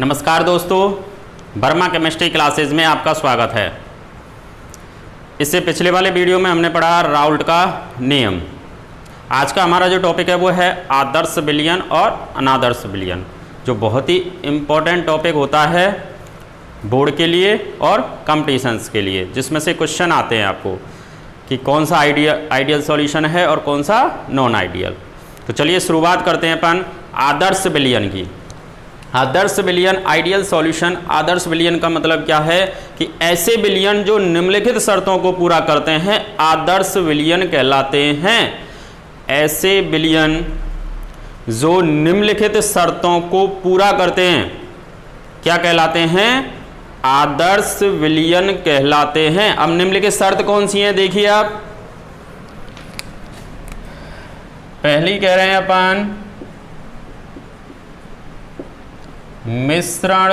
नमस्कार दोस्तों, Verma chemistry classes में आपका स्वागत है। इससे पिछले वाले वीडियो में हमने पढ़ा राउल्ट का नियम। आज का हमारा जो टॉपिक है वो है आदर्श विलयन और अनादर्श विलयन, जो बहुत ही इम्पोर्टेंट टॉपिक होता है बोर्ड के लिए और कॉम्पिटिशन्स के लिए, जिसमें से क्वेश्चन आते हैं आपको कि कौन सा आइडियल सॉल्यूशन है और कौन सा नॉन आइडियल। तो चलिए शुरुआत करते हैं अपन आदर्श विलयन की। आदर्श विलयन, आइडियल सॉल्यूशन। आदर्श विलयन का मतलब क्या है कि ऐसे विलयन जो निम्नलिखित शर्तों को पूरा करते हैं आदर्श विलयन कहलाते हैं। ऐसे विलयन जो निम्नलिखित शर्तों को पूरा करते हैं क्या कहलाते हैं? आदर्श विलयन कहलाते हैं। अब निम्नलिखित शर्त कौन सी हैं देखिए आप। पहली कह रहे हैं अपन मिश्रण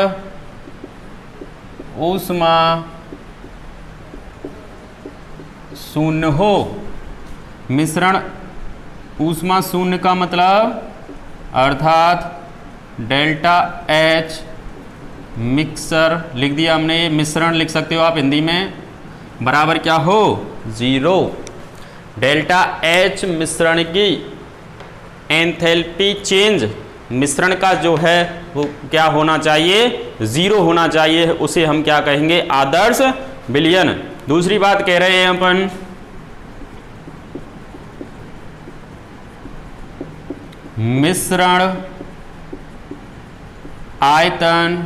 ऊष्मा शून्य हो। मिश्रण ऊष्मा शून्य का मतलब अर्थात डेल्टा एच मिक्सर लिख दिया हमने, ये मिश्रण लिख सकते हो आप हिंदी में, बराबर क्या हो? 0। डेल्टा एच मिश्रण की एंथैल्पी चेंज, मिश्रण का जो है वो क्या होना चाहिए? 0 होना चाहिए। उसे हम क्या कहेंगे? आदर्श विलयन। दूसरी बात कह रहे हैं अपन मिश्रण आयतन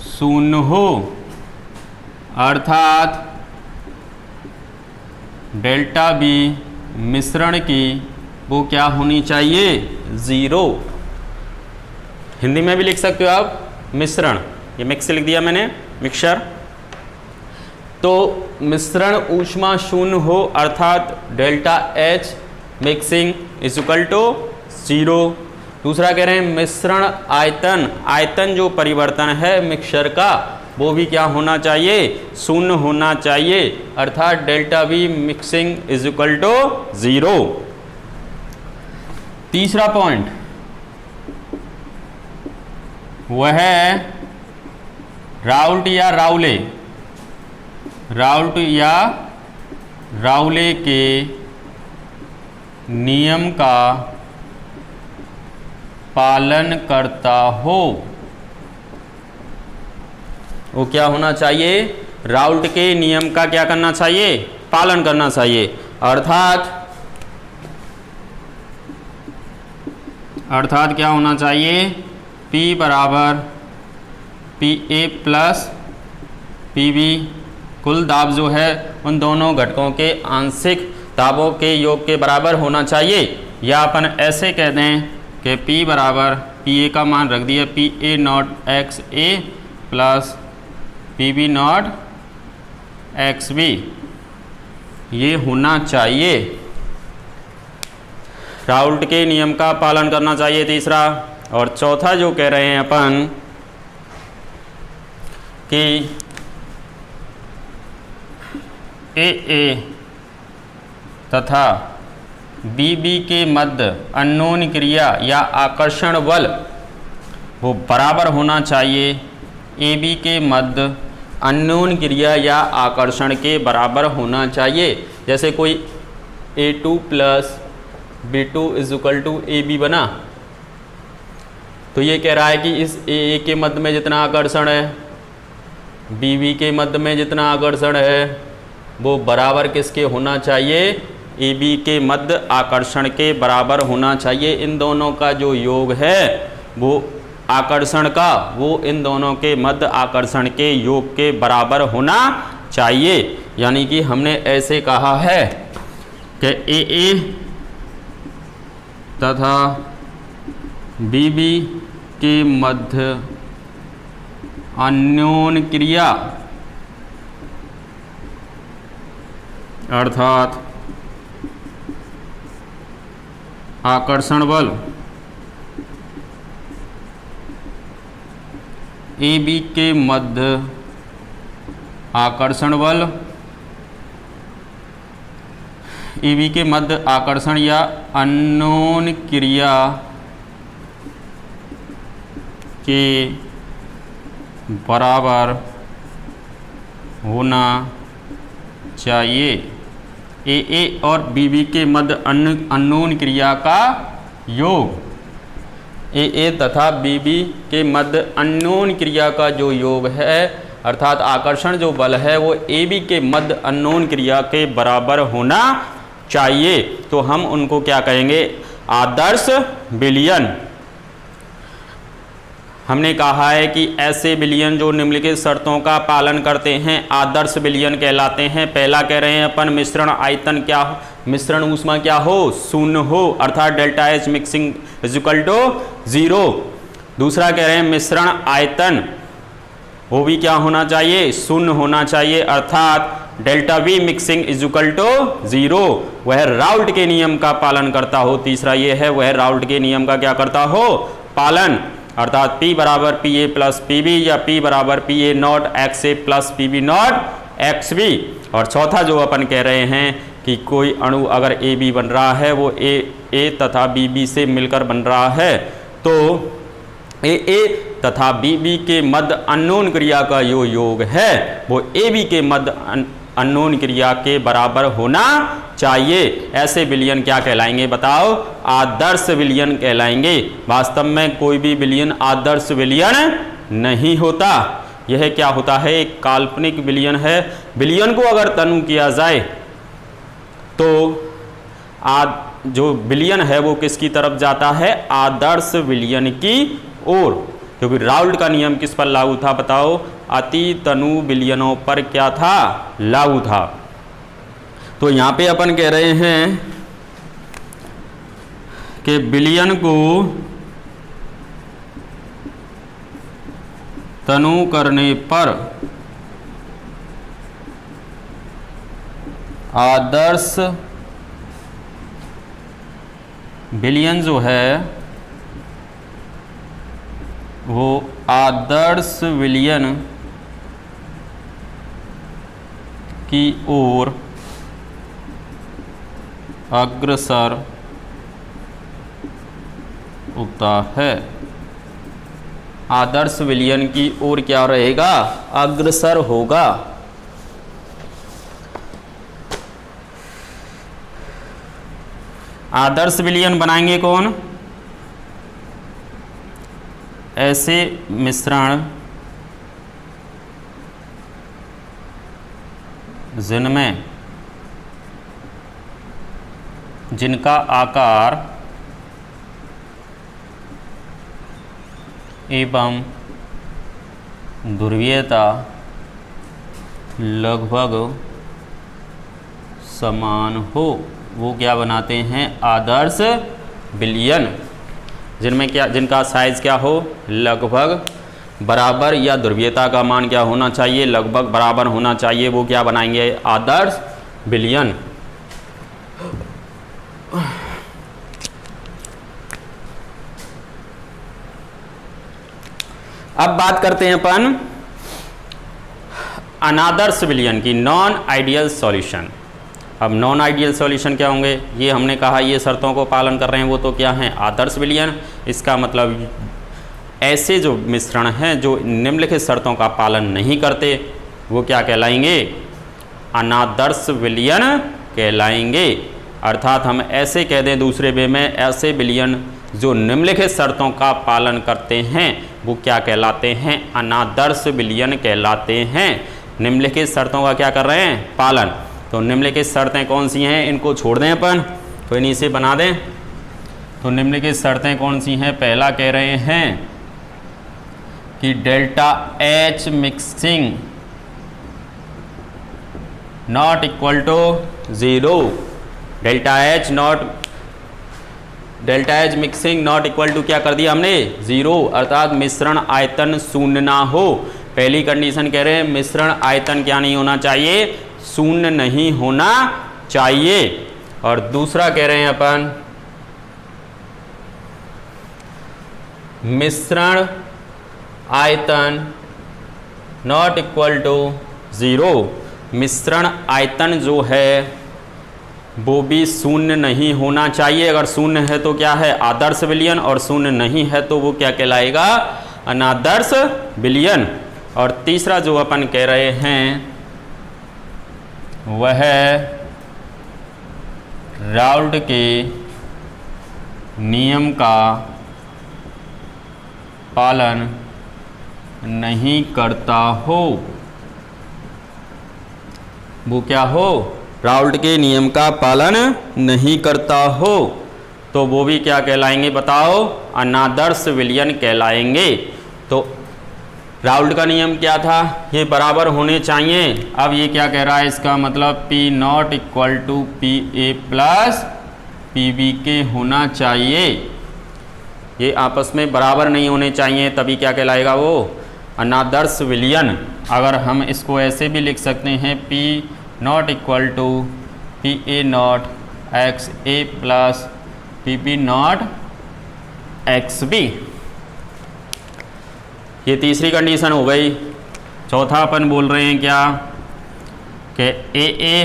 शून्य हो, अर्थात डेल्टा बी मिश्रण की वो क्या होनी चाहिए? 0। हिंदी में भी लिख सकते हो आप मिश्रण, ये मिक्स लिख दिया मैंने, मिक्सचर। तो मिश्रण ऊष्मा शून्य हो अर्थात delta H mixing is equal to 0। दूसरा कह रहे हैं मिश्रण आयतन, आयतन जो परिवर्तन है मिक्सचर का वो भी क्या होना चाहिए? शून्य होना चाहिए, अर्थात delta B mixing is equal to 0। तीसरा पॉइंट वह है राउल्ट या राउले, राउल्ट या राउले के नियम का पालन करता हो। वो क्या होना चाहिए? राउल्ट के नियम का क्या करना चाहिए? पालन करना चाहिए। अर्थात क्या होना चाहिए? P बराबर PA प्लस PB, कुल दाब जो है उन दोनों घटकों के आंशिक दाबों के योग के बराबर होना चाहिए। या अपन ऐसे कह दें कि P बराबर PA का मान रख दिया PA not XA plus PB not XB, ये होना चाहिए। राउल्ट के नियम का पालन करना चाहिए, तीसरा। और चौथा जो कह रहे हैं अपन कि AA तथा BB के मध्य अन्योन्य क्रिया या आकर्षण बल वो बराबर होना चाहिए। AB के मध्य अन्योन्य क्रिया या आकर्षण के बराबर होना चाहिए। जैसे कोई A2 plus B2 is equal to AB बना, तो ये कह रहा है कि इस AA के मध्य में जितना आकर्षण है BB के मध्य में जितना आकर्षण है वो बराबर किसके होना चाहिए? AB के मध्य आकर्षण के बराबर होना चाहिए। इन दोनों का जो योग है वो आकर्षण का, वो इन दोनों के मध्य आकर्षण के योग के बराबर होना चाहिए। यानी कि हमने ऐसे कहा है कि AA तथा BB के मध्य अन्योन्य क्रिया अर्थात आकर्षण बल AB के मध्य आकर्षण बल AB के मध्य आकर्षण या अन्योन्य क्रिया के बराबर होना चाहिए। ए और बी के मध्य अननोन क्रिया का योग, ए तथा बी के मध्य अननोन क्रिया का जो योग है, अर्थात आकर्षण जो बल है वो ए बी के मध्य अननोन क्रिया के बराबर होना चाहिए। तो हम उनको क्या कहेंगे? आदर्श विलयन। हमने कहा है कि ऐसे विलयन जो निम्नलिखित शर्तों का पालन करते हैं आदर्श विलयन कहलाते हैं। पहला कह रहे हैं अपन मिश्रण आयतन क्या हो, मिश्रण ऊष्मा क्या हो? शून्य हो, अर्थात delta H mixing is equal to 0। दूसरा कह रहे हैं मिश्रण आयतन वो भी क्या होना चाहिए? शून्य होना चाहिए, अर्थात delta V mixing is equal to 0। वह राउल्ट के नियम का पालन करता हो। तीसरा ये है वह राउल्ट के नियम का क्या करता हो? पालन, अर्थात P बराबर P A plus P B या P बराबर P A not X A plus P B not X B. और चौथा जो अपन कह रहे हैं कि कोई अणु अगर ए बी बन रहा है वो ए तथा बी बी से मिलकर बन रहा है, तो ए तथा बी के मध्य अननोन क्रिया का जो योग है वो ए बी के मध्य अननोन क्रिया के बराबर होना चाहिए। ऐसे विलयन क्या कहलाएंगे बताओ? आदर्श विलयन कहलाएंगे। वास्तव में कोई भी विलयन आदर्श विलयन नहीं होता। यह क्या होता है? एक काल्पनिक विलयन है। विलयन को अगर तनु किया जाए तो जो विलयन है वो किसकी तरफ जाता है? आदर्श विलयन की ओर। क्योंकि राउल्ट का नियम किस पर लागू था बताओ? अति तनु विलयनों पर क्या था? लागू था। तो यहाँ पे अपन कह रहे हैं कि विलयन को तनु करने पर आदर्श विलयन जो है वो आदर्श विलयन की ओर अग्रसर होता है। आदर्श विलयन की ओर क्या रहेगा? अग्रसर होगा। आदर्श विलयन बनाएंगे कौन? ऐसे मिश्रण जिनमें जिनका आकार एवं ध्रुवीयता लगभग समान हो, वो क्या बनाते हैं? आदर्श विलयन। जिनमें क्या, जिनका साइज क्या हो? लगभग बराबर, या ध्रुवीयता का मान क्या होना चाहिए? लगभग बराबर होना चाहिए। वो क्या बनाएंगे? आदर्श विलयन। अब बात करते हैं अपन अनादर्श विलयन की, नॉन आइडियल सॉल्यूशन। अब नॉन आइडियल सॉल्यूशन क्या होंगे? ये हमने कहा ये शर्तों को पालन कर रहे हैं वो तो क्या हैं? आदर्श विलयन। इसका मतलब ऐसे जो मिश्रण हैं जो निम्नलिखित शर्तों का पालन नहीं करते वो क्या कहलाएंगे? अनादर्श विलयन कहलाएंगे। अर्थात हम ऐसे कह दें दूसरे वे में, ऐसे विलयन जो निम्नलिखित शर्तों का पालन करते हैं वो क्या कहलाते हैं? अनादर्श विलयन कहलाते हैं। निम्नलिखित शर्तों का क्या कर रहे हैं? पालन। तो निम्नलिखित शर्तें कौन सी हैं? इनको छोड़ दें अपन, तो इन्हीं से बना दें। तो निम्नलिखित शर्तें कौन सी हैं? पहला कह रहे हैं कि delta H mixing not equal to 0। Delta H mixing not equal to क्या कर दिया हमने? 0, अर्थात मिश्रण आयतन शून्य ना हो। पहली कंडीशन कह रहे हैं मिश्रण आयतन क्या नहीं होना चाहिए? शून्य नहीं होना चाहिए। और दूसरा कह रहे हैं अपन मिश्रण आयतन नॉट इक्वल टू 0। मिश्रण आयतन जो है वो भी शून्य नहीं होना चाहिए। अगर शून्य है तो क्या है? आदर्श विलयन, और शून्य नहीं है तो वो क्या कहलाएगा? अनादर्श विलयन। और तीसरा जो अपन कह रहे हैं वह राउल्ट के नियम का पालन नहीं करता हो। वो क्या हो? राउल्ट के नियम का पालन नहीं करता हो, तो वो भी क्या कहलाएंगे बताओ? अनादर्श विलयन कहलाएंगे। तो राउल्ट का नियम क्या था? ये बराबर होने चाहिए। अब ये क्या कह रहा है? इसका मतलब P not equal to P A plus P B के होना चाहिए। ये आपस में बराबर नहीं होने चाहिए, तभी क्या कहलाएगा वो? अनादर्श विलयन। अगर हम इसको ऐसे भी लिख सकते हैं P not equal to P A not X A plus P B not X B. ये तीसरी कंडीशन हो गई। चौथा अपन बोल रहे हैं क्या कि ए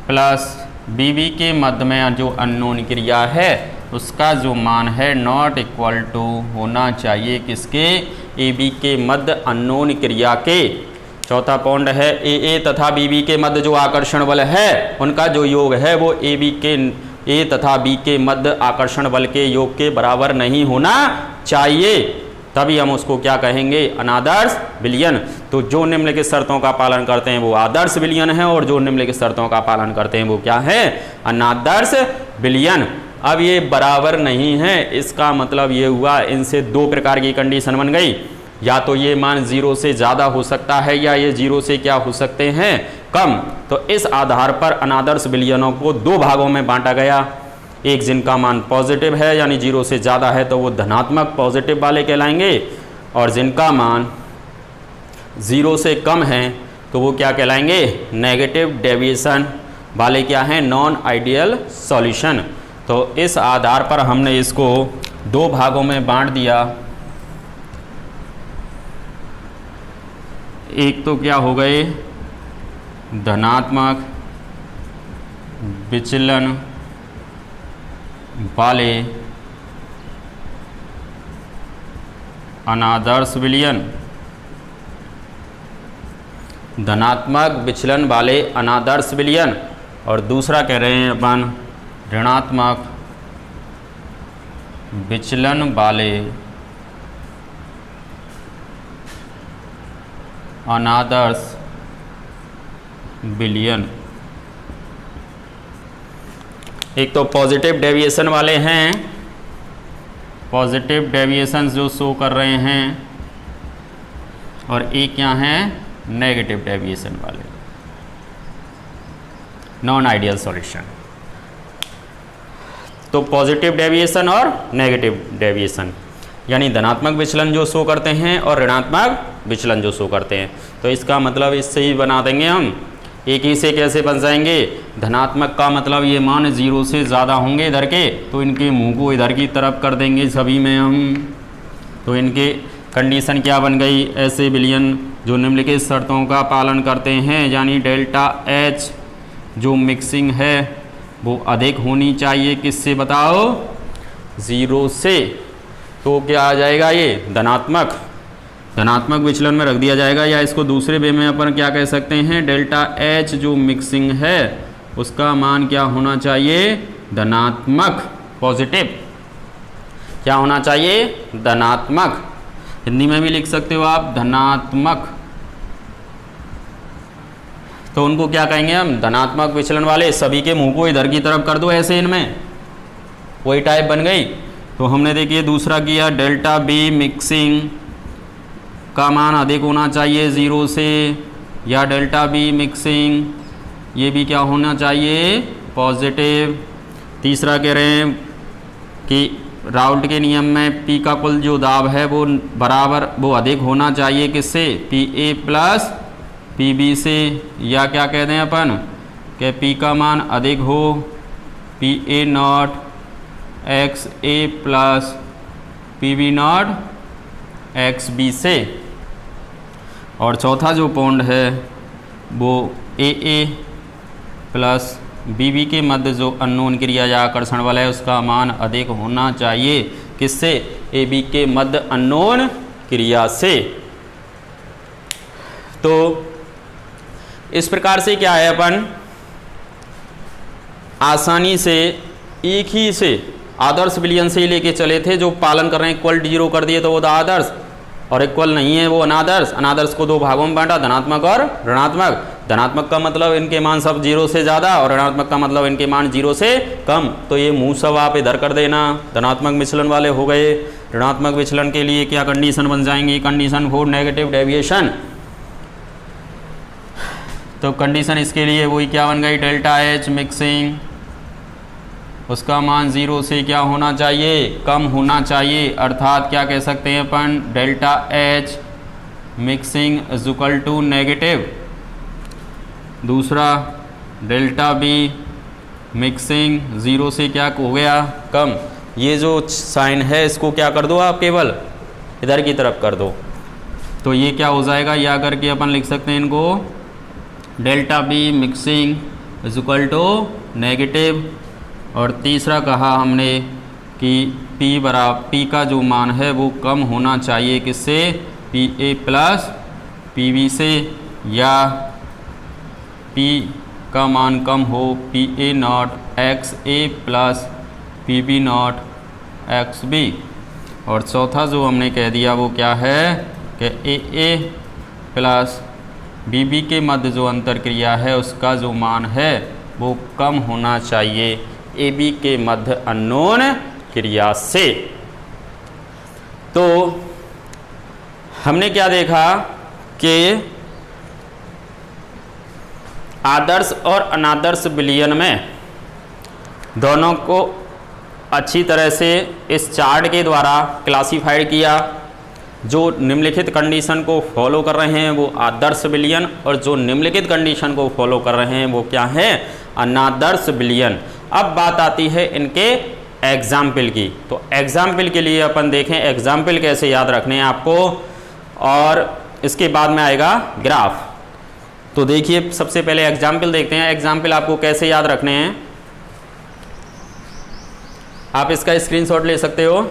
प्लस बी बी के मध्य में जो अननोन क्रिया है उसका जो मान है नॉट इक्वल टू होना चाहिए किसके? ए बी के मध्य अननोन क्रिया के। चौथा पॉइंट है ए तथा बी बी के मध्य जो आकर्षण बल है उनका जो योग है वो ए तथा बी के मध्य आकर्षण बल के योग के बराबर नहीं होना चाहिए, तभी हम उसको क्या कहेंगे? अनादर्श विलयन। तो जो निम्नलिखित शर्तों का पालन करते हैं वो आदर्श विलयन है, और जो निम्नलिखित शर्तों का पालन करते हैं वो क्या है? अनादर्श विलयन। अब ये बराबर नहीं है, इसका मतलब ये हुआ इनसे दो प्रकार की कंडीशन बन गई। या तो ये मान 0 से ज़्यादा हो सकता है या ये 0 से क्या हो सकते हैं? कम। तो इस आधार पर अनादर्श विलयनों को दो भागों में बांटा गया। एक जिनका मान पॉजिटिव है यानी 0 से ज़्यादा है तो वो धनात्मक पॉजिटिव वाले कहलाएंगे, और जिनका मान 0 से कम है तो वो क्या कहलाएंगे? नेगेटिव डेविएशन वाले क्या हैं? Non ideal solution. तो इस आधार पर हमने इसको दो भागों में बांट दिया। एक तो क्या हो गए? धनात्मक विचलन वाले अनादर्श विलयन, धनात्मक विचलन वाले अनादर्श विलयन, और दूसरा कह रहे हैं अपन ऋणात्मक विचलन वाले अनादर्श विलयन। एक तो पॉजिटिव डेविएशन वाले हैं, पॉजिटिव डेविएशन जो शो कर रहे हैं, और एक क्या हैं? नेगेटिव डेविएशन वाले नॉन आइडियल सॉल्यूशन। तो पॉजिटिव डेविएशन और नेगेटिव डेविएशन यानी धनात्मक विचलन जो शो करते हैं और ऋणात्मक विचलन जो शो करते हैं। तो इसका मतलब इससे ही बना देंगे हम। एक ही से कैसे बन जाएंगे? धनात्मक का मतलब ये मान 0 से ज़्यादा होंगे इधर के, तो इनके मुंह को इधर की तरफ कर देंगे सभी में हम। तो इनके कंडीशन क्या बन गई? ऐसे विलयन जो निम्नलिखित शर्तों का पालन करते हैं, यानी डेल्टा H जो मिक्सिंग है वो अधिक होनी चाहिए किससे बताओ? 0 से। तो क्या आ जाएगा? ये धनात्मक विचलन में रख दिया जाएगा, या इसको दूसरे वे में अपन क्या कह सकते हैं? डेल्टा H जो मिक्सिंग है उसका मान क्या होना चाहिए? धनात्मक, पॉजिटिव। क्या होना चाहिए? धनात्मक। हिंदी में भी लिख सकते हो आप धनात्मक। तो उनको क्या कहेंगे हम? धनात्मक विचलन वाले। सभी के मुंह को इधर की तरफ कर दो ऐसे, इनमें वही टाइप बन गई। तो हमने देखिए दूसरा किया, डेल्टा बी मिक्सिंग का मान अधिक होना चाहिए 0 से, या डेल्टा बी मिक्सिंग ये भी क्या होना चाहिए? पॉजिटिव। तीसरा कह रहे हैं कि राउल्ट के नियम में पी का कुल जो दाब है वो बराबर, वो अधिक होना चाहिए किससे? P A plus P B से, या क्या कहते हैं अपन कि पी का मान अधिक हो P A not X A plus P B not X B से। और चौथा जो पॉइंट है वो ए प्लस बी बी के मध्य जो अननोन क्रिया या आकर्षण बल है उसका मान अधिक होना चाहिए किससे? ए बी के मध्य अननोन क्रिया से। तो इस प्रकार से क्या है, अपन आसानी से एक ही से आदर्श विलयन से ही लेके चले थे, जो पालन कर रहे हैं इक्वल 0 कर दिए तो वो आदर्श, और इक्वल नहीं है वो अनादर्श। अनादर्श को 2 भागों में बांटा, धनात्मक और ऋणात्मक। धनात्मक का मतलब इनके मान सब 0 से ज़्यादा और ऋणात्मक का मतलब इनके मान 0 से कम। तो ये मुँह सब आप इधर कर देना, धनात्मक विचलन वाले हो गए। ऋणात्मक विचलन के लिए क्या कंडीशन बन जाएंगी? Condition for negative deviation. तो कंडीशन इसके लिए वही क्या बन गई? डेल्टा एच मिक्सिंग, उसका मान 0 से क्या होना चाहिए? कम होना चाहिए। अर्थात क्या कह सकते हैं अपन? Delta H mixing is equal to negative. दूसरा डेल्टा बी मिक्सिंग 0 से क्या हो गया? कम। ये जो साइन है इसको क्या कर दो आप? केवल इधर की तरफ कर दो, तो ये क्या हो जाएगा? या करके अपन लिख सकते हैं इनको, delta B mixing is equal to negative. और तीसरा कहा हमने कि P का जो मान है वो कम होना चाहिए किससे? PA प्लस PB से, या P का मान कम हो PA not XA plus PB not XB। और चौथा जो हमने कह दिया वो क्या है कि AA प्लस BB के मध्य जो अंतर क्रिया है उसका जो मान है वो कम होना चाहिए AB के मध्य अननोन क्रिया से। तो हमने क्या देखा कि आदर्श और अनादर्श विलयन में दोनों को अच्छी तरह से इस चार्ट के द्वारा क्लासिफाइड किया। जो निम्नलिखित कंडीशन को फॉलो कर रहे हैं वो आदर्श विलयन, और जो निम्नलिखित कंडीशन को फॉलो कर रहे हैं वो क्या है? अनादर्श विलयन। अब बात आती है इनके एग्जाम्पल की। तो एग्जाम्पल के लिए अपन देखें एग्जाम्पल कैसे याद रखने हैं आपको, और इसके बाद में आएगा ग्राफ। तो देखिए सबसे पहले एग्जाम्पल देखते हैं। एग्जाम्पल आपको कैसे याद रखने हैं, आप इसका स्क्रीनशॉट ले सकते हो।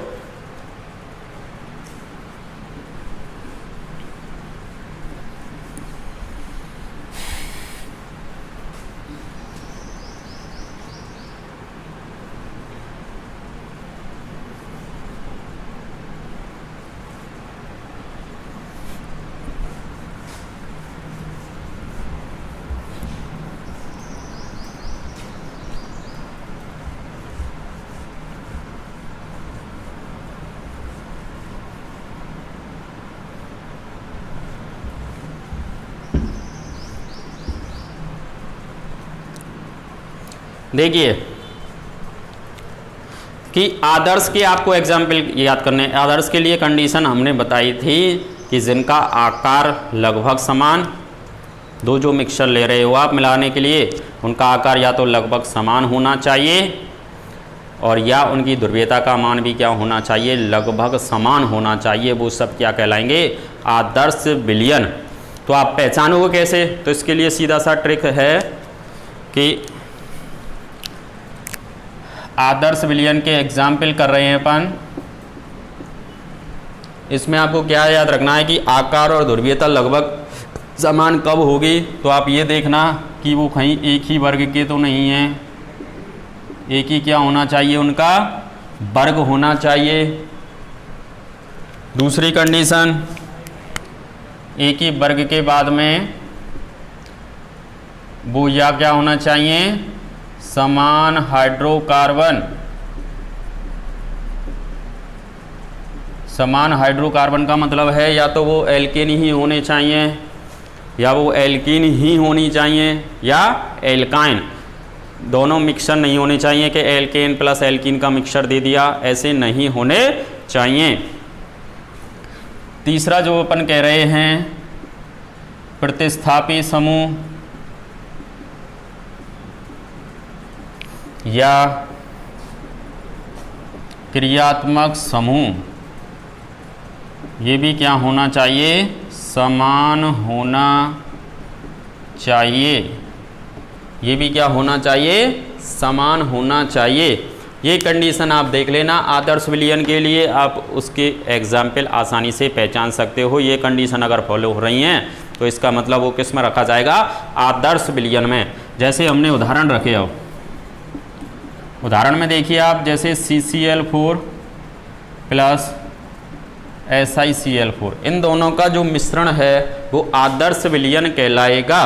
देखिए कि आदर्श के आपको एग्जाम्पल याद करने। आदर्श के लिए कंडीशन हमने बताई थी कि जिनका आकार लगभग समान, दो जो मिक्सचर ले रहे हो आप मिलाने के लिए, उनका आकार या तो लगभग समान होना चाहिए और या उनकी ध्रुवीयता का मान भी क्या होना चाहिए? लगभग समान होना चाहिए। वो सब क्या कहलाएंगे? आदर्श विलयन। तो आप पहचानोगे कैसे? तो इसके लिए सीधा सा ट्रिक है कि आदर्श विलयन के एग्जाम्पल कर रहे हैं अपन। इसमें आपको क्या याद रखना है कि आकार और ध्रुवीयता लगभग समान कब होगी? तो आप ये देखना कि वो कहीं एक ही वर्ग के तो नहीं हैं। एक ही क्या होना चाहिए? उनका वर्ग होना चाहिए। दूसरी कंडीशन, एक ही वर्ग के बाद में वो या क्या होना चाहिए? समान हाइड्रोकार्बन। समान हाइड्रोकार्बन का मतलब है या तो वो एल्केन ही होने चाहिए, या वो एल्कीन ही होनी चाहिए, या एल्काइन। दोनों मिक्सचर नहीं होने चाहिए कि एल्केन प्लस एल्कीन का मिक्सचर दे दिया, ऐसे नहीं होने चाहिए। तीसरा जो अपन कह रहे हैं, प्रतिस्थापी समूह या क्रियात्मक समूह, ये भी क्या होना चाहिए? समान होना चाहिए। ये भी क्या होना चाहिए? समान होना चाहिए। ये कंडीशन आप देख लेना आदर्श विलयन के लिए, आप उसके एग्जाम्पल आसानी से पहचान सकते हो। ये कंडीशन अगर फॉलो हो रही हैं तो इसका मतलब वो किस में रखा जाएगा, आदर्श विलयन में। जैसे हमने उदाहरण रखे, अब उदाहरण में देखिए आप, जैसे CCl4 प्लस SiCl4, इन दोनों का जो मिश्रण है वो आदर्श विलयन कहलाएगा।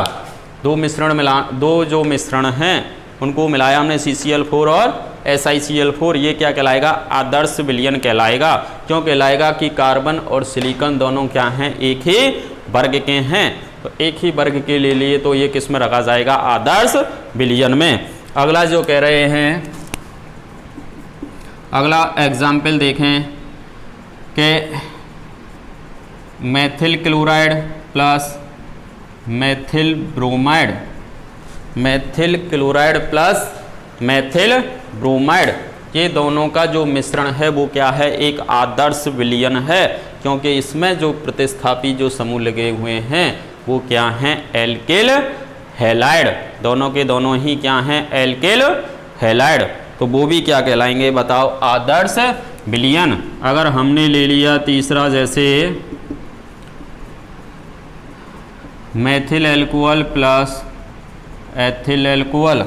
दो जो मिश्रण हैं उनको मिलाया हमने CCl4 और SiCl4, ये क्या कहलाएगा, आदर्श विलयन कहलाएगा। क्यों कहलाएगा कि कार्बन और सिलिकॉन दोनों क्या हैं, एक ही वर्ग के हैं, तो एक ही वर्ग के लिए तो ये किस में रखा जाएगा, आदर्श विलयन में। अगला जो कह रहे हैं, अगला एग्जाम्पल देखें कि methyl chloride plus methyl bromide, methyl chloride plus methyl bromide, ये दोनों का जो मिश्रण है वो क्या है, एक आदर्श विलयन है। क्योंकि इसमें जो प्रतिस्थापी जो समूह लगे हुए हैं वो क्या हैं, एल्किल हैलाइड, दोनों के दोनों ही क्या हैं, एल्किल हैलाइड, तो वो भी क्या कहलाएंगे बताओ, आदर्श विलयन। अगर हमने ले लिया तीसरा, जैसे methyl alcohol plus ethyl alcohol,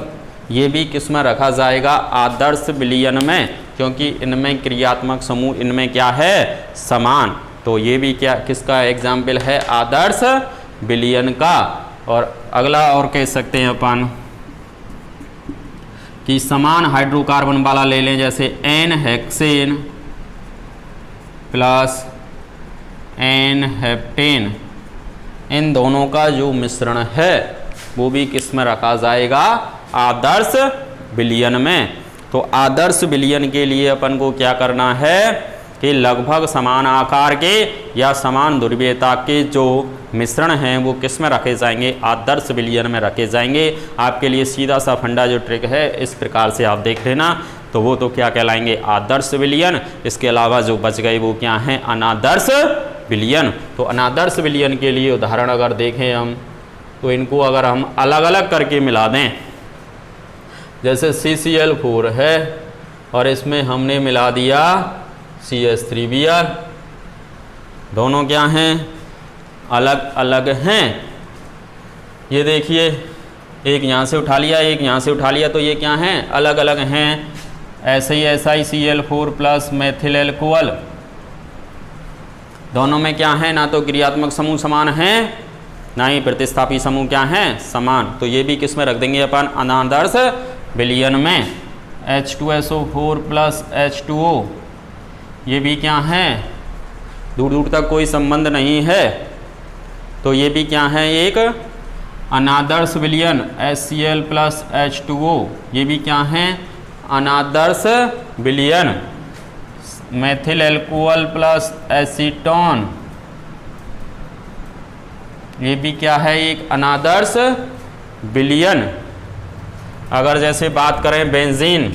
ये भी किस में रखा जाएगा, आदर्श विलयन में, क्योंकि इनमें क्रियात्मक समूह इनमें क्या है, समान, तो ये भी क्या किसका एग्जाम्पल है, आदर्श विलयन का। और अगला और कह सकते हैं अपन कि समान हाइड्रोकार्बन वाला ले लें, जैसे n hexane plus n heptane, इन दोनों का जो मिश्रण है वो भी किस में रखा जाएगा, आदर्श विलयन में। तो आदर्श विलयन के लिए अपन को क्या करना है कि लगभग समान आकार के या समान ध्रुवीयता के जो मिश्रण हैं वो किस में रखे जाएंगे, आदर्श विलयन में रखे जाएंगे। आपके लिए सीधा सा फंडा जो ट्रिक है इस प्रकार से आप देख लेना, तो वो तो क्या कहलाएंगे, आदर्श विलयन। इसके अलावा जो बच गए वो क्या हैं, अनादर्श विलयन। तो अनादर्श विलयन के लिए उदाहरण अगर देखें हम, तो इनको अगर हम अलग अलग करके मिला दें, जैसे CCl4 है और इसमें हमने मिला दिया CH3Br, दोनों क्या हैं, अलग अलग हैं। ये देखिए, एक यहाँ से उठा लिया, एक यहाँ से उठा लिया, तो ये क्या हैं, अलग अलग हैं। ऐसे ही SiCl4 प्लस मेथिल एल्कोहल, दोनों में क्या है, ना तो क्रियात्मक समूह समान हैं, ना ही प्रतिस्थापी समूह क्या हैं, समान, तो ये भी किस में रख देंगे अपन, अनादर्श विलयन में। H2SO4 प्लस H2O, ये भी क्या है, दूर दूर तक कोई संबंध नहीं है, तो ये भी क्या है, एक अनादर्श विलयन। HCl प्लस H2O, ये भी क्या है, अनादर्श विलयन। मेथिल एल्कोहल प्लस एसीटोन, ये भी क्या है, एक अनादर्श विलयन। अगर जैसे बात करें बेंजीन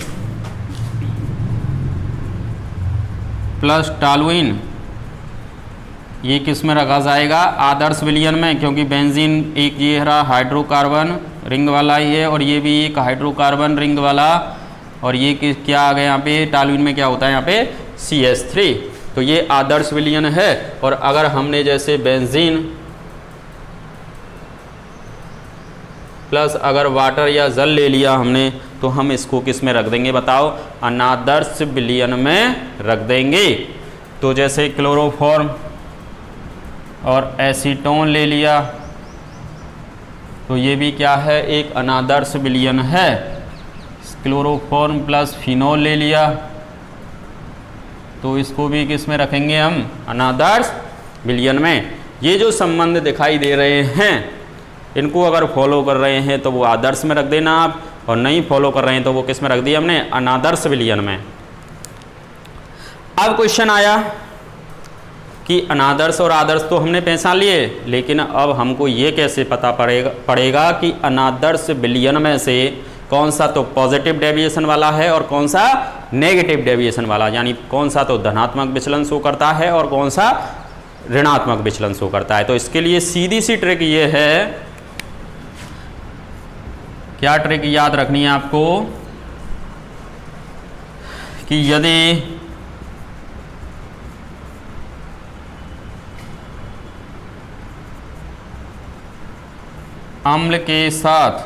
प्लस टॉलुइन, ये किस में रखा जाएगा, आदर्श विलयन में, क्योंकि बेंजीन एक ये रहा हाइड्रोकार्बन रिंग वाला ही है और ये भी एक हाइड्रोकार्बन रिंग वाला, और ये क्या आ गया यहाँ पे, टॉलुइन में क्या होता है यहाँ पे, CH3, तो ये आदर्श विलयन है। और अगर हमने जैसे बेंजीन प्लस अगर वाटर या जल ले लिया हमने, तो हम इसको किस में रख देंगे बताओ, अनादर्श विलयन में रख देंगे। तो जैसे क्लोरोफॉर्म और एसीटोन ले लिया, तो ये भी क्या है, एक अनादर्श विलयन है। क्लोरोफॉर्म प्लस फिनोल ले लिया, तो इसको भी किस में रखेंगे हम, अनादर्श विलयन में। ये जो संबंध दिखाई दे रहे हैं, इनको अगर फॉलो कर रहे हैं तो वो आदर्श में रख देना आप, और नहीं फॉलो कर रहे हैं तो वो किस में रख दिया हमने, अनादर्श विलयन में। अब क्वेश्चन आया कि अनादर्श और आदर्श तो हमने पहचान लिए, लेकिन अब हमको ये कैसे पता पड़ेगा कि अनादर्श विलयन में से कौन सा तो पॉजिटिव डेविएशन वाला है और कौन सा नेगेटिव डेविएशन वाला, यानी कौन सा तो धनात्मक विचलन शो करता है और कौन सा ऋणात्मक विचलन शो करता है। तो इसके लिए सीधी सी ट्रिक ये है, क्या ट्रिक याद रखनी है आपको, कि यदि अम्ल के साथ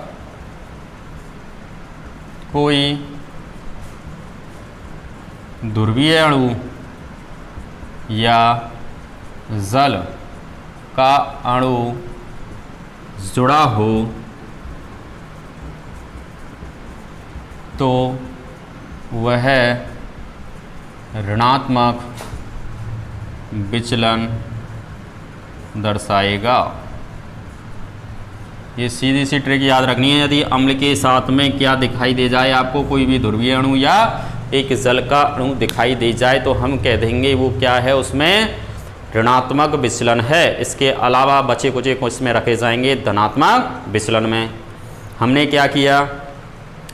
कोई ध्रुवीय अणु या जल का अणु जुड़ा हो तो वह ऋणात्मक विचलन दर्शाएगा। ये सीधी सी ट्रिक याद रखनी है। यदि अम्ल के साथ में क्या दिखाई दे जाए आपको, कोई भी ध्रुवीय अणु या एक जल का अणु दिखाई दे जाए, तो हम कह देंगे वो क्या है, उसमें ऋणात्मक विचलन है। इसके अलावा बचे कुचे को इसमें रखे जाएंगे धनात्मक विचलन में। हमने क्या किया,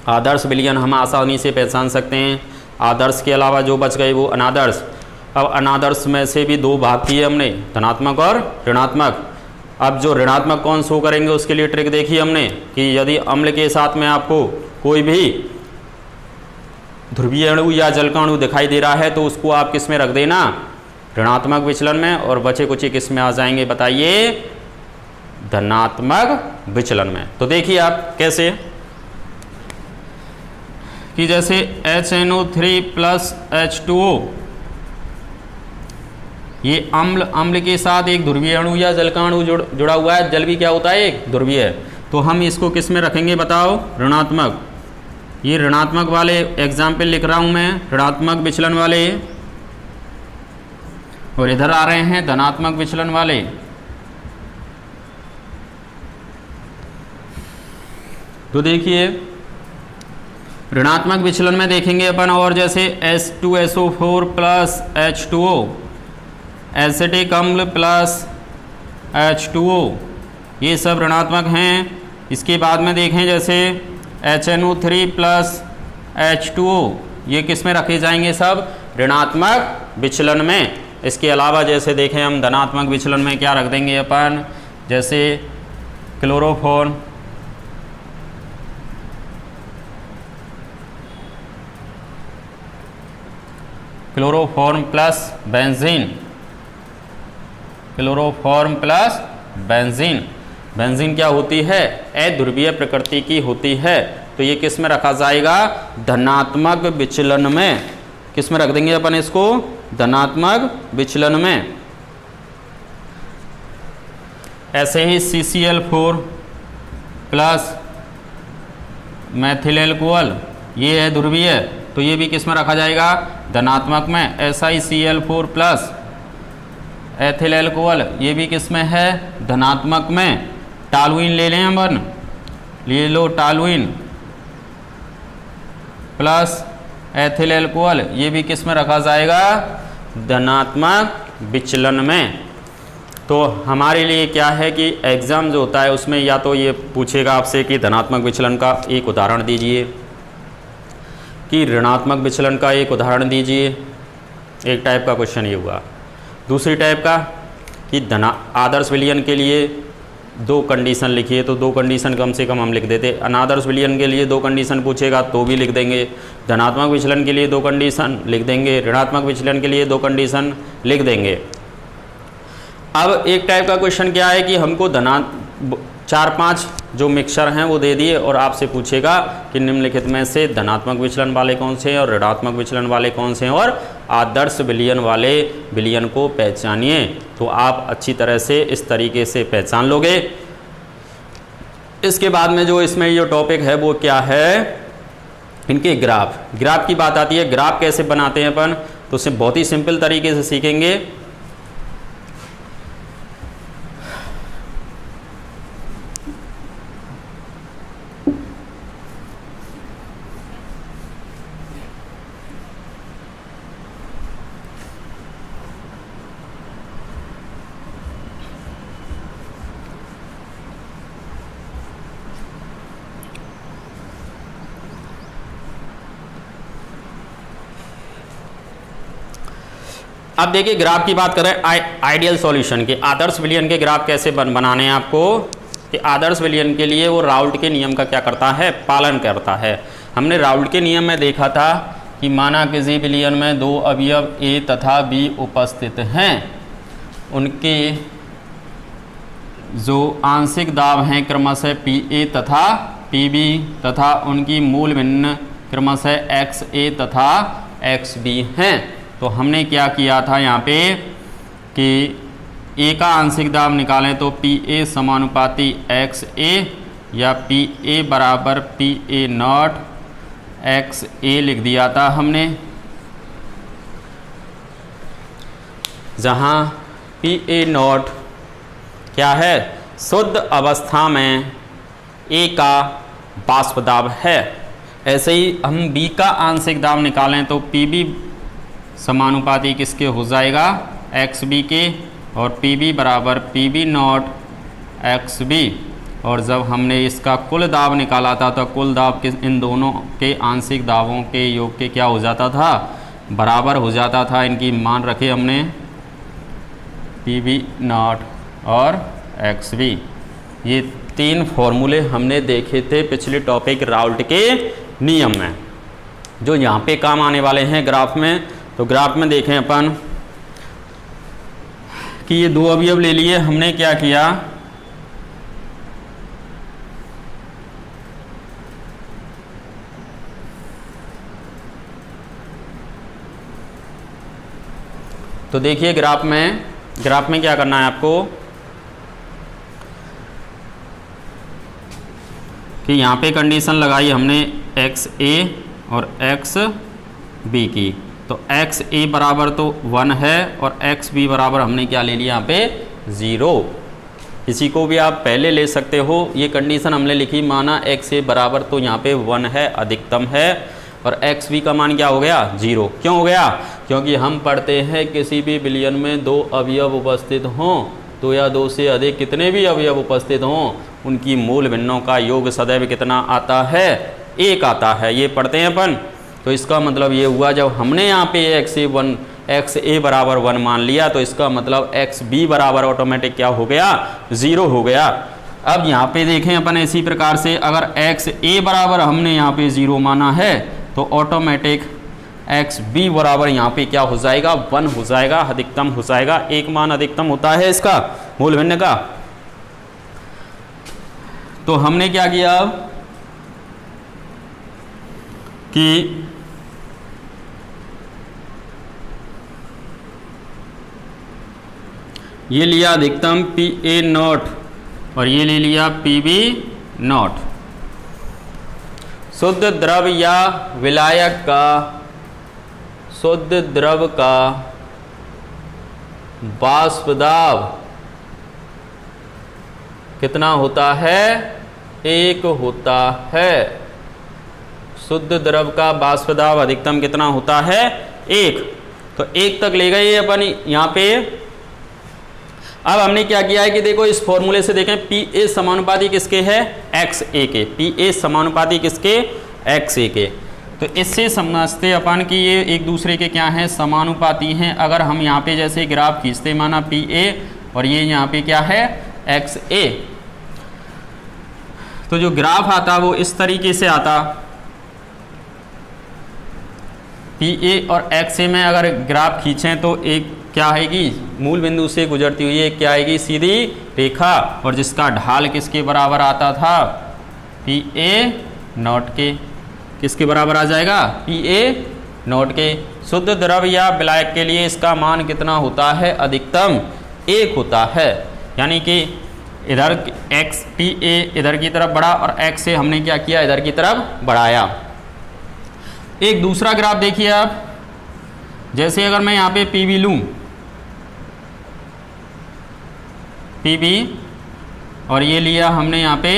आदर्श विलयन हम आसानी से पहचान सकते हैं। आदर्श के अलावा जो बच गए वो अनादर्श। अब अनादर्श में से भी दो भाग किए हमने, धनात्मक और ऋणात्मक। अब जो ऋणात्मक कौन शो करेंगे उसके लिए ट्रिक देखी हमने कि यदि अम्ल के साथ में आपको कोई भी ध्रुवीय अणु या जल का अणु दिखाई दे रहा है तो उसको आप किस में रख देना, ऋणात्मक विचलन में, और बचे कुछ किस में आ जाएंगे बताइए, धनात्मक विचलन में। तो देखिए आप कैसे कि जैसे HNO3 प्लस H2O, ये अम्ल के साथ एक ध्रुवीय अणु या जल का अणु जुड़ा हुआ है। जल भी क्या होता है, एक ध्रुवीय है। तो हम इसको किस में रखेंगे बताओ, ऋणात्मक। ये ऋणात्मक वाले एग्जाम्पल लिख रहा हूं मैं, ऋणात्मक विचलन वाले, और इधर आ रहे हैं धनात्मक विचलन वाले। तो देखिए ऋणात्मक विचलन में देखेंगे अपन, और जैसे H2SO4 प्लस H2O, एसिटिक अम्ल प्लस H2O, ये सब ऋणात्मक हैं। इसके बाद में देखें जैसे HNO3 प्लस H2O, ये किस में रखे जाएंगे, सब ऋणात्मक विचलन में। इसके अलावा जैसे देखें हम धनात्मक विचलन में क्या रख देंगे अपन, जैसे chloroform plus benzene, chloroform plus benzene. Benzene क्या होती है, अध्रुवीय प्रकृति की होती है। तो ये किस में रखा जाएगा, धनात्मक विचलन में। किस में रख देंगे अपन इसको, धनात्मक विचलन में। ऐसे ही CCl4 प्लस मेथिल एल्कोहल, ये है ध्रुवीय, तो ये भी किस में रखा जाएगा, धनात्मक में। SiCl4 प्लस एथिल एल्कोहल, ये भी किस में है, धनात्मक में। टॉलुइन ले लें अपन, ले लो टॉलुइन प्लस एथिल एल्कोहल, ये भी किस में रखा जाएगा, धनात्मक विचलन में। तो हमारे लिए क्या है कि एग्जाम जो होता है उसमें या तो ये पूछेगा आपसे कि धनात्मक विचलन का एक उदाहरण दीजिए, कि ऋणात्मक विचलन का एक उदाहरण दीजिए। एक टाइप का क्वेश्चन ये हुआ। दूसरी टाइप का कि आदर्श विलयन के लिए दो कंडीशन लिखिए, तो दो कंडीशन कम से कम हम लिख देते। अनादर्श विलयन के लिए दो कंडीशन पूछेगा तो भी लिख देंगे। धनात्मक विचलन के लिए दो कंडीशन लिख देंगे, ऋणात्मक विचलन के लिए दो कंडीशन लिख देंगे। अब एक टाइप का क्वेश्चन क्या है कि हमको 4-5 जो मिक्सचर हैं वो दे दिए और आपसे पूछेगा कि निम्नलिखित में से धनात्मक विचलन वाले कौन से हैं और ऋणात्मक विचलन वाले कौन से हैं, और आदर्श विलयन वाले विलयन को पहचानिए। तो आप अच्छी तरह से इस तरीके से पहचान लोगे। इसके बाद में जो इसमें ये टॉपिक है वो क्या है, इनके ग्राफ की बात आती है। ग्राफ कैसे बनाते हैं अपन, तो उसे बहुत ही सिंपल तरीके से सीखेंगे। अब देखिए ग्राफ की बात करें, आइडियल सॉल्यूशन के, आदर्श विलयन के ग्राफ कैसे बनाने हैं आपको, कि आदर्श विलयन के लिए वो राउल्ट के नियम का क्या करता है, पालन करता है। हमने राउल्ट के नियम में देखा था कि माना किसी विलयन में दो अवयव ए तथा बी उपस्थित हैं, उनके जो आंशिक दाब हैं क्रमशः पी ए तथा पी बी तथा उनकी मूल भिन्न क्रमशः एक्स ए तथा एक्स बी हैं। तो हमने क्या किया था यहाँ पे कि ए का आंशिक दाब निकालें तो पी ए समानुपाती एक्स ए या पी ए बराबर पी ए नॉट एक्स ए लिख दिया था हमने, जहाँ पी ए नॉट क्या है, शुद्ध अवस्था में ए का वाष्प दाब है। ऐसे ही हम बी का आंशिक दाब निकालें तो पी बी समानुपाती किसके हो जाएगा, एक्स बी के, और पी बी बराबर P B not X B. और जब हमने इसका कुल दाब निकाला था तो कुल दाब के इन दोनों के आंशिक दाबों के योग के क्या हो जाता था, बराबर हो जाता था। इनकी मान रखे हमने पी बी नॉट और एक्स बी। ये तीन फॉर्मूले हमने देखे थे पिछले टॉपिक राउल्ट के नियम में, जो यहाँ पे काम आने वाले हैं ग्राफ में। तो ग्राफ में देखें अपन कि ये दो अवयव ले लिए, हमने क्या किया, तो देखिए ग्राफ में क्या करना है आपको कि यहाँ पे कंडीशन लगाई हमने एक्स ए और एक्स बी की। तो एक्स ए बराबर तो 1 है और एक्स बी बराबर हमने क्या ले लिया यहाँ पे 0। इसी को भी आप पहले ले सकते हो। ये कंडीशन हमने लिखी, माना एक्स ए बराबर तो यहाँ पे 1 है, अधिकतम है, और एक्स बी का मान क्या हो गया, 0। क्यों हो गया, क्योंकि हम पढ़ते हैं किसी भी विलयन में दो अवयव उपस्थित हों, दो या दो से अधिक कितने भी अवयव उपस्थित हों, उनकी मूल भिन्नों का योग सदैव कितना आता है, 1 आता है। ये पढ़ते हैं अपन। तो इसका मतलब ये हुआ, जब हमने यहाँ पे एक्स ए बराबर 1 मान लिया तो इसका मतलब एक्स बी बराबर ऑटोमेटिक क्या हो गया, 0 हो गया। अब यहाँ पे देखें अपन इसी प्रकार से, अगर एक्स ए बराबर हमने यहाँ पे 0 माना है तो ऑटोमेटिक एक्स बी बराबर यहाँ पे क्या हो जाएगा, 1 हो जाएगा, अधिकतम हो जाएगा। एक मान अधिकतम होता है इसका मूल भिन्न का। तो हमने क्या किया अब कि ये लिया अधिकतम पी ए नॉट और ये ले लिया पी बी नॉट। शुद्ध द्रव या विलायक का, शुद्ध द्रव का वाष्प दाब कितना होता है, 1 होता है। शुद्ध द्रव का वाष्प दाब अधिकतम कितना होता है, 1। तो 1 तक ले गए अपन यहाँ पे। अब हमने क्या किया है कि देखो इस फॉर्मूले से देखें, पी ए समानुपाती किसके है, एक्स ए के। पी ए समानुपाती किसके, एक्स ए के। तो इससे समझते अपन कि ये एक दूसरे के क्या हैं, समानुपाती हैं। अगर हम यहाँ पे जैसे ग्राफ खींचते, माना पी ए और ये यहाँ पे क्या है, एक्स ए, तो जो ग्राफ आता वो इस तरीके से आता। पी ए और एक्स ए में अगर ग्राफ खींचें तो एक क्या आएगी, मूल बिंदु से गुजरती हुई एक क्या आएगी, सीधी रेखा, और जिसका ढाल किसके बराबर आता था, पी ए नॉट के। किसके बराबर आ जाएगा, पी ए नॉट के। शुद्ध द्रव या विलायक के लिए इसका मान कितना होता है, अधिकतम 1 होता है। यानी कि इधर एक्स पी ए इधर की तरफ बढ़ा और एक्स से हमने क्या किया, इधर की तरफ बढ़ाया। एक दूसरा ग्राफ देखिए आप, जैसे अगर मैं यहाँ पे पी बी लूँ, पी बी और ये लिया हमने यहाँ पे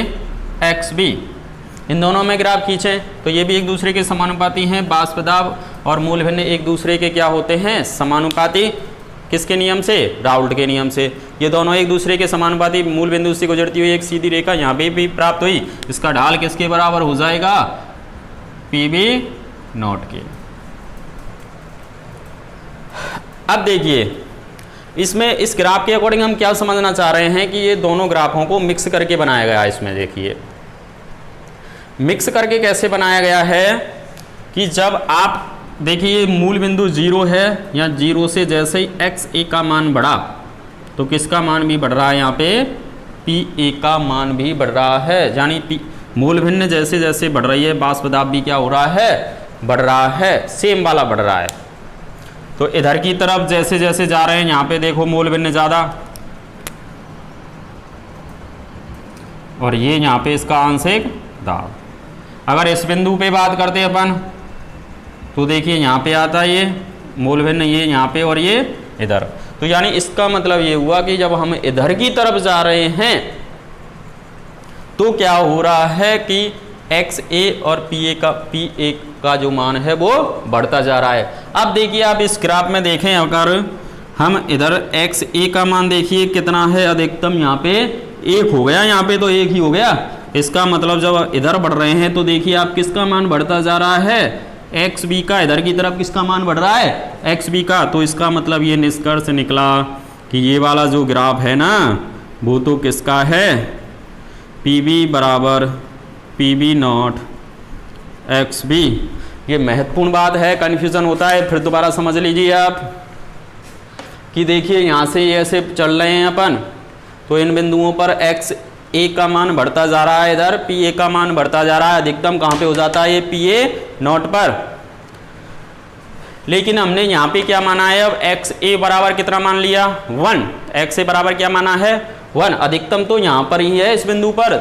एक्स बी, इन दोनों में ग्राफ खींचें तो ये भी एक दूसरे के समानुपाती हैं। वाष्प दाब और मूल भिन्न एक दूसरे के क्या होते हैं, समानुपाती। किसके नियम से, राउल्ट के नियम से। ये दोनों एक दूसरे के समानुपाती, मूल बिंदु से गुजरती हुई एक सीधी रेखा यहाँ पे भी प्राप्त हुई। इसका ढाल किसके बराबर हो जाएगा, पी बी नॉट के। अब देखिए इसमें इस ग्राफ के अकॉर्डिंग हम क्या समझना चाह रहे हैं कि ये दोनों ग्राफों को मिक्स करके बनाया गया है। इसमें देखिए मिक्स करके कैसे बनाया गया है कि जब आप देखिए मूल बिंदु 0 है, या 0 से जैसे ही XA का मान बढ़ा तो किसका मान भी बढ़ रहा है, यहाँ पे PA का मान भी बढ़ रहा है। यानी मूल भिन्न जैसे जैसे बढ़ रही है बाष्प दाब भी क्या हो रहा है, बढ़ रहा है, सेम वाला बढ़ रहा है। तो इधर की तरफ जैसे जैसे जा रहे हैं यहाँ पे देखो मूल भिन्न ज़्यादा, और ये यहाँ पे इसका आंशिक दाब। अगर इस बिंदु पे बात करते हैं अपन तो देखिए यहाँ पे आता है ये मूल भिन्न, ये यहाँ पे और ये इधर। तो यानी इसका मतलब ये हुआ कि जब हम इधर की तरफ जा रहे हैं तो क्या हो रहा है कि XA और PA का जो मान है वो बढ़ता जा रहा है। अब देखिए आप इस ग्राफ में देखें, अगर हम इधर XA का मान देखिए कितना है, अधिकतम यहाँ पे 1 हो गया, यहाँ पे तो 1 ही हो गया। इसका मतलब जब इधर बढ़ रहे हैं तो देखिए आप किसका मान बढ़ता जा रहा है, XB का। इधर की तरफ किसका मान बढ़ रहा है, XB का। तो इसका मतलब ये निष्कर्ष निकला कि ये वाला जो ग्राफ है ना वो तो किसका है, PB बराबर PB नॉट XB। ये महत्वपूर्ण बात है, कन्फ्यूज़न होता है, फिर दोबारा समझ लीजिए आप कि देखिए यहाँ से ये ऐसे चल रहे हैं अपन, तो इन बिंदुओं पर XA का मान बढ़ता जा रहा है, इधर PA का मान बढ़ता जा रहा है। अधिकतम कहाँ पे हो जाता है, ये PA नॉट पर। लेकिन हमने यहाँ पे क्या माना है, अब XA बराबर कितना मान लिया, 1। XA बराबर क्या माना है, 1। अधिकतम तो यहाँ पर ही है, इस बिंदु पर।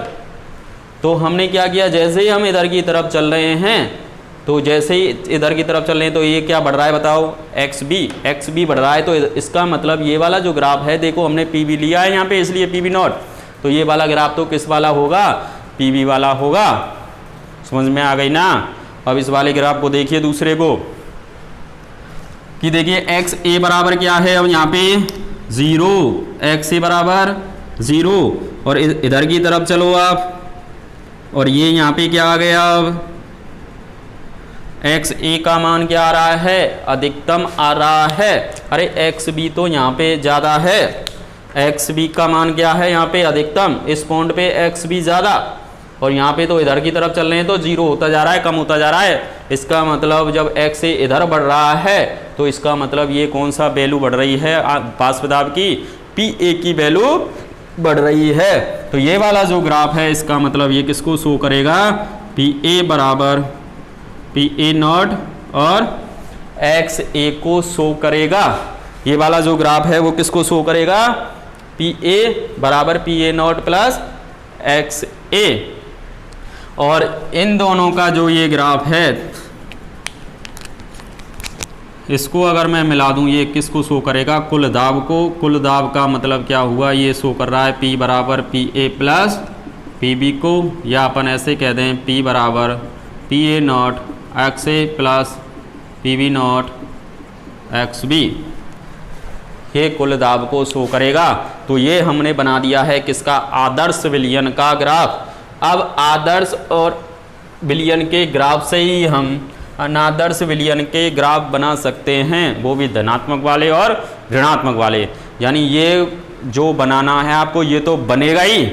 तो हमने क्या किया, जैसे ही हम इधर की तरफ चल रहे हैं, तो जैसे ही इधर की तरफ चल रहे हैं तो ये क्या बढ़ रहा है बताओ, XB बढ़ रहा है। तो इसका मतलब ये वाला जो ग्राफ है, देखो हमने PB लिया है यहाँ पे, इसलिए PB नॉट, तो ये वाला ग्राफ तो किस वाला होगा, PB वाला होगा। समझ में आ गई ना। अब इस वाले ग्राफ को देखिए दूसरे को, कि देखिए XA बराबर क्या है, अब यहाँ पे 0, XA बराबर 0, और इधर की तरफ चलो आप, और ये यहाँ पे क्या आ गया, अब XA का मान क्या आ रहा है, अधिकतम आ रहा है। अरे XB तो यहाँ पे ज़्यादा है, XB का मान क्या है यहाँ पे, अधिकतम। इस पॉइंट पे XB ज़्यादा, और यहाँ पे तो इधर की तरफ चल रहे हैं तो 0 होता जा रहा है, कम होता जा रहा है। इसका मतलब जब XA इधर बढ़ रहा है तो इसका मतलब ये कौन सा वैल्यू बढ़ रही है, बाष्प दाब की PA की वैल्यू बढ़ रही है। तो ये वाला जो ग्राफ है इसका मतलब ये किसको शो करेगा, PA बराबर PA नॉट और XA को शो करेगा। ये वाला जो ग्राफ है वो किसको शो करेगा, PA बराबर PA नॉट प्लस XA। और इन दोनों का जो ये ग्राफ है इसको अगर मैं मिला दूं, ये किसको शो करेगा, कुल दाब को। कुल दाब का मतलब क्या हुआ, ये शो कर रहा है P बराबर PA प्लस PB को, या अपन ऐसे कह दें P बराबर PA not XA plus PB not XB। ये कुल दाब को शो करेगा। तो ये हमने बना दिया है किसका, आदर्श विलयन का ग्राफ। अब आदर्श और विलयन के ग्राफ से ही हम अनादर्श विलयन के ग्राफ बना सकते हैं, वो भी धनात्मक वाले और ऋणात्मक वाले। यानी ये जो बनाना है आपको ये तो बनेगा ही।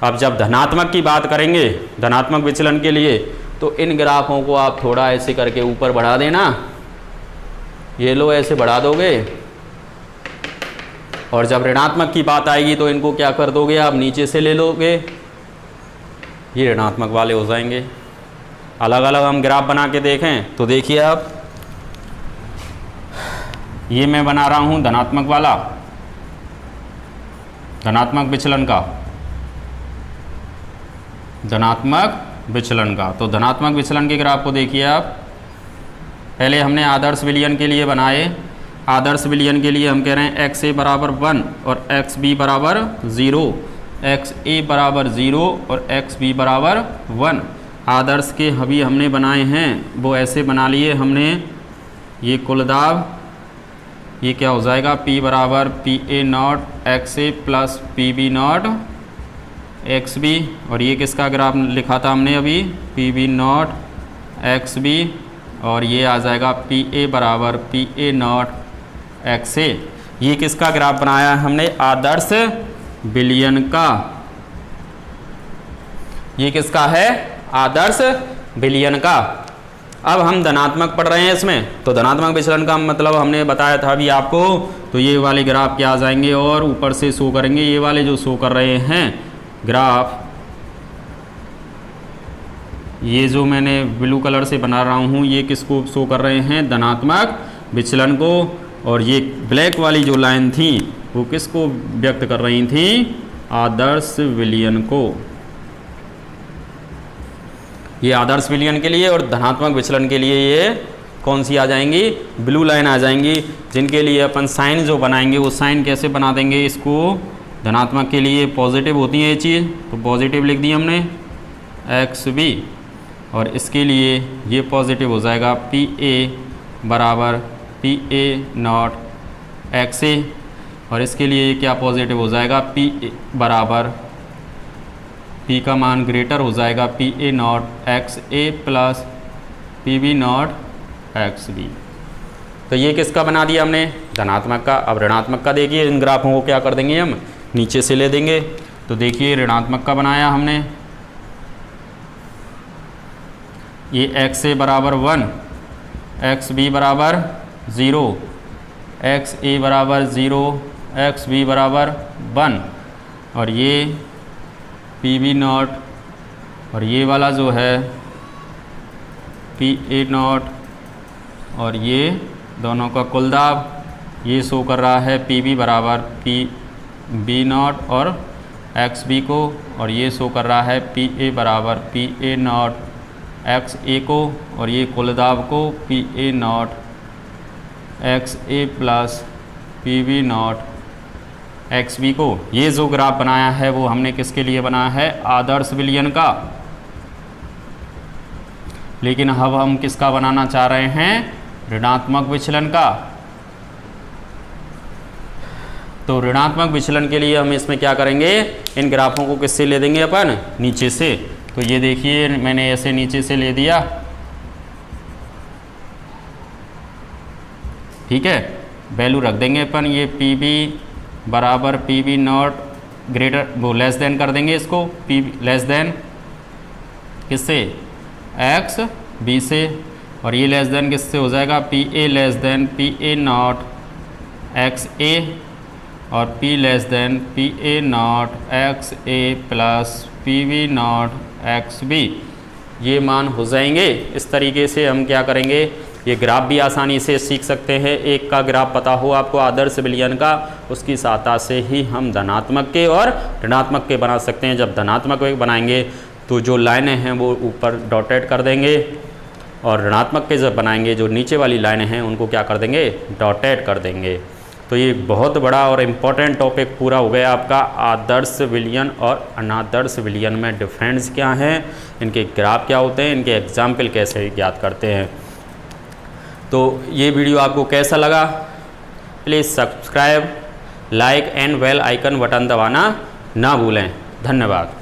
अब जब धनात्मक की बात करेंगे, धनात्मक विचलन के लिए, तो इन ग्राफों को आप थोड़ा ऐसे करके ऊपर बढ़ा देना, ये लो ऐसे बढ़ा दोगे। और जब ऋणात्मक की बात आएगी तो इनको क्या कर दोगे आप, नीचे से ले लोगे, ये ऋणात्मक वाले हो जाएंगे। अलग अलग हम ग्राफ बना के देखें तो देखिए आप, ये मैं बना रहा हूँ धनात्मक वाला, धनात्मक विचलन का, धनात्मक विचलन का। तो धनात्मक विचलन के ग्राफ को देखिए आप। पहले हमने आदर्श विलयन के लिए बनाए। आदर्श विलयन के लिए हम कह रहे हैं XA बराबर 1 और XB बराबर 0, XA बराबर 0 और XB बराबर 1। आदर्श के अभी हमने बनाए हैं वो ऐसे बना लिए हमने। ये कुल दाब, ये क्या हो जाएगा, P बराबर PA not XA plus PB not XB। और ये किसका ग्राफ लिखा था हमने अभी, PB नॉट XB, और ये आ जाएगा PA बराबर PA नॉट XA। ये किसका ग्राफ बनाया हमने, आदर्श विलयन का। ये किसका है, आदर्श विलयन का। अब हम धनात्मक पढ़ रहे हैं इसमें, तो धनात्मक विचलन का मतलब हमने बताया था अभी आपको। तो ये वाले ग्राफ क्या आ जाएंगे और ऊपर से शो करेंगे, ये वाले जो शो कर रहे हैं ग्राफ, ये जो मैंने ब्लू कलर से बना रहा हूँ ये किसको शो कर रहे हैं, धनात्मक विचलन को। और ये ब्लैक वाली जो लाइन थी वो किसको व्यक्त कर रही थी, आदर्श विलयन को। ये आदर्श विलयन के लिए और धनात्मक विचलन के लिए ये कौन सी आ जाएंगी, ब्लू लाइन आ जाएंगी, जिनके लिए अपन साइन जो बनाएंगे वो साइन कैसे बना देंगे, इसको धनात्मक के लिए पॉजिटिव होती है ये चीज़, तो पॉजिटिव लिख दी हमने एक्स बी, और इसके लिए ये पॉजिटिव हो जाएगा पी ए बराबर P A not X A, और इसके लिए क्या पॉजिटिव हो जाएगा, पी ए बराबर पी का मान ग्रेटर हो जाएगा P A not X A plus P B not X B. तो ये किसका बना दिया हमने, धनात्मक का। अब ऋणात्मक का देखिए, इन ग्राफों को क्या कर देंगे हम, नीचे से ले देंगे। तो देखिए ऋणात्मक का बनाया हमने, ये एक्स ए बराबर 1, एक्स बी बराबर 0, एक्स ए बराबर 0, एक्स बी बराबर 1, और ये पी बी नॉट, और ये वाला जो है पी ए नॉट, और ये दोनों का कुल दाब, ये शो कर रहा है पी बी बराबर पी बी नॉट और एक्स बी को, और ये शो कर रहा है पी ए बराबर P A not X A को, और ये कुल दाब को P A not X A plus P B not X B को। ये जो ग्राफ बनाया है वो हमने किसके लिए बनाया है, आदर्श विलयन का। लेकिन अब हम किसका बनाना चाह रहे हैं, ऋणात्मक विचलन का। तो ऋणात्मक विचलन के लिए हम इसमें क्या करेंगे, इन ग्राफों को किससे ले देंगे अपन, नीचे से। तो ये देखिए मैंने ऐसे नीचे से ले दिया, ठीक है, वैल्यू रख देंगे अपन, ये पी बी बराबर पी बी नॉट ग्रेटर वो लेस देन कर देंगे इसको, पी लेस देन किससे, एक्स बी से, और ये लेस देन किससे हो जाएगा, P A less than P A not X A, और P less than P A not X A plus P B not X B. ये मान हो जाएंगे। इस तरीके से हम क्या करेंगे, ये ग्राफ भी आसानी से सीख सकते हैं। एक का ग्राफ पता हो आपको आदर्श विलयन का, उसकी सहायता से ही हम धनात्मक के और ऋणात्मक के बना सकते हैं। जब धनात्मक बनाएंगे तो जो लाइनें हैं वो ऊपर डॉटेड कर देंगे, और ऋणात्मक के जब बनाएंगे जो नीचे वाली लाइनें हैं उनको क्या कर देंगे, डॉटेड कर देंगे। तो ये बहुत बड़ा और इम्पॉर्टेंट टॉपिक पूरा हो गया आपका, आदर्श विलयन और अनादर्श विलयन में डिफरेंस क्या है, इनके ग्राफ क्या होते हैं, इनके एग्जाम्पल कैसे ज्ञात करते हैं। तो ये वीडियो आपको कैसा लगा, please subscribe, like and bell icon button दबाना ना भूलें। धन्यवाद।